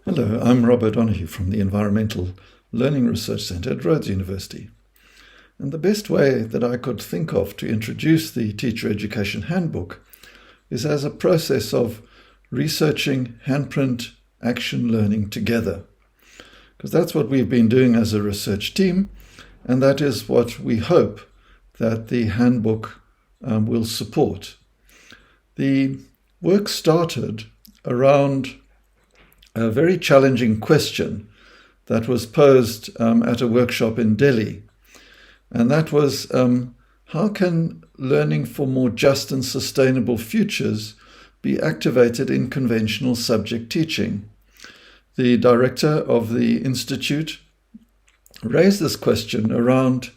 Hello, I'm Robert Donahue from the Environmental Learning Research Centre at Rhodes University. And the best way that I could think of to introduce the Teacher Education Handbook is as a process of researching handprint action learning together. Because that's what we've been doing as a research team, and that is what we hope that the handbook will support. The work started around a very challenging question that was posed at a workshop in Delhi. And that was, how can learning for more just and sustainable futures be activated in conventional subject teaching? The director of the institute raised this question around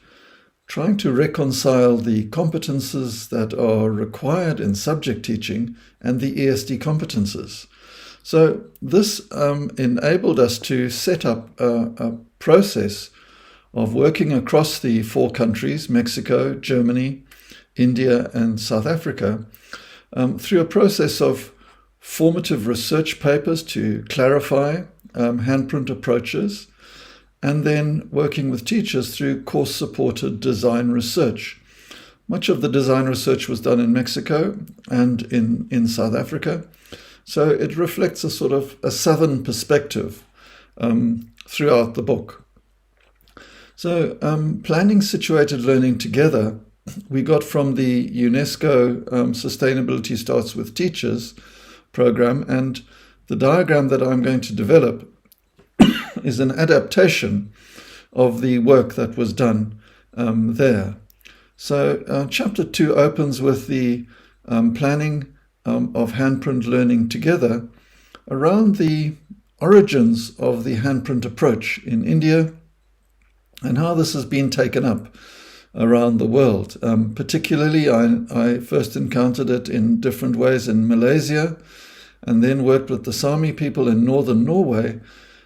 trying to reconcile the competences that are required in subject teaching and the ESD competences. So this enabled us to set up a process of working across the 4 countries, Mexico, Germany, India, and South Africa, through a process of formative research papers to clarify handprint approaches, and then working with teachers through course-supported design research. Much of the design research was done in Mexico and in South Africa. So it reflects a sort of a southern perspective throughout the book. So planning situated learning together, we got from the UNESCO Sustainability Starts with Teachers program, and the diagram that I'm going to develop is an adaptation of the work that was done there. So chapter 2 opens with the planning of handprint learning together around the origins of the handprint approach in India and how this has been taken up around the world. Particularly, I first encountered it in different ways in Malaysia and then worked with the Sami people in northern Norway.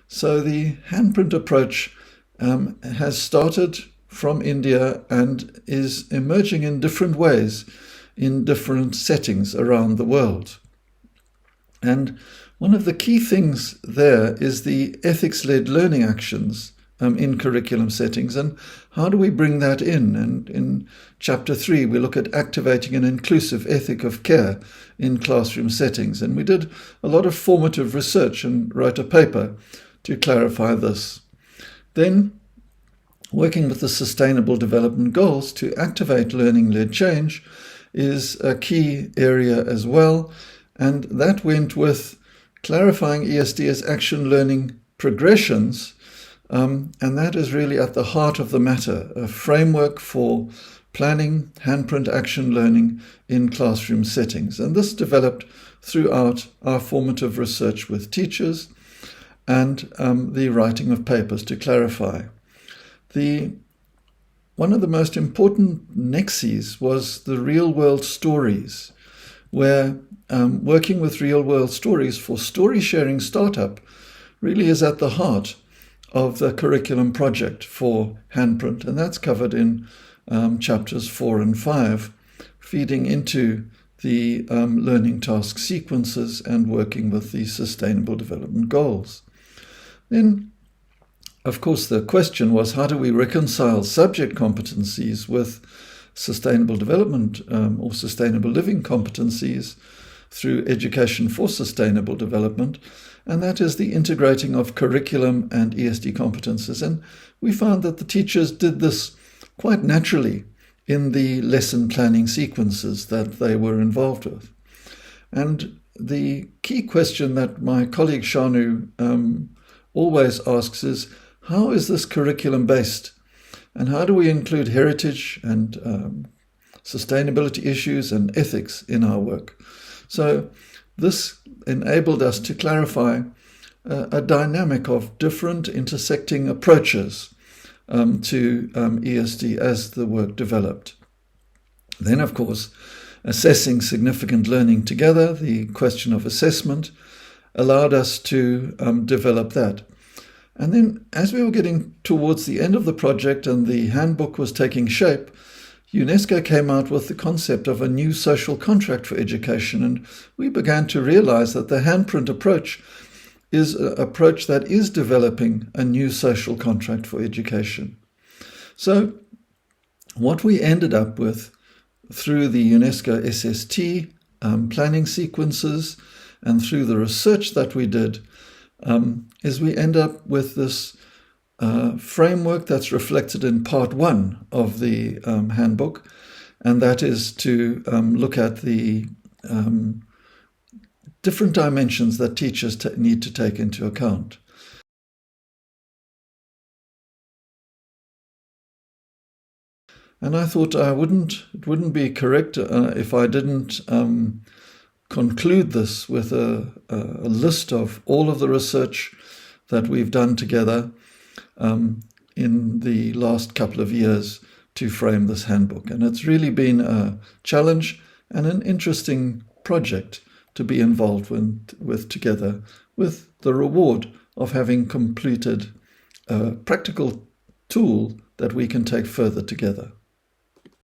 So the handprint approach has started from India and is emerging in different ways in different settings around the world. And one of the key things there is the ethics-led learning actions in curriculum settings, and how do we bring that in? And in chapter 3, we look at activating an inclusive ethic of care in classroom settings. And we did a lot of formative research and wrote a paper to clarify this. Then, working with the Sustainable Development Goals to activate learning-led change is a key area as well, and that went with clarifying ESD as action learning progressions, and that is really at the heart of the matter, a framework for planning handprint action learning in classroom settings. And this developed throughout our formative research with teachers and the writing of papers to clarify. One of the most important nexes was the real-world stories, where working with real-world stories for story-sharing startup really is at the heart of the curriculum project for handprint, and that's covered in chapters 4 and 5, feeding into the learning task sequences and working with the Sustainable Development Goals. Then, of course, the question was, how do we reconcile subject competencies with sustainable development or sustainable living competencies through education for sustainable development? And that is the integrating of curriculum and ESD competences. And we found that the teachers did this quite naturally in the lesson planning sequences that they were involved with. And the key question that my colleague Shanu always asks is, how is this curriculum based? And how do we include heritage and sustainability issues and ethics in our work? So this enabled us to clarify a dynamic of different intersecting approaches to ESD as the work developed. Then, of course, assessing significant learning together, the question of assessment, allowed us to develop that. And then as we were getting towards the end of the project and the handbook was taking shape, UNESCO came out with the concept of a new social contract for education, and we began to realize that the handprint approach is an approach that is developing a new social contract for education. So what we ended up with through the UNESCO SST planning sequences and through the research that we did is we end up with this framework that's reflected in part 1 of the handbook, and that is to look at the different dimensions that teachers need to take into account. And I thought it wouldn't be correct if I didn't conclude this with a list of all of the research that we've done together in the last couple of years to frame this handbook. And it's really been a challenge and an interesting project to be involved with together, with the reward of having completed a practical tool that we can take further together.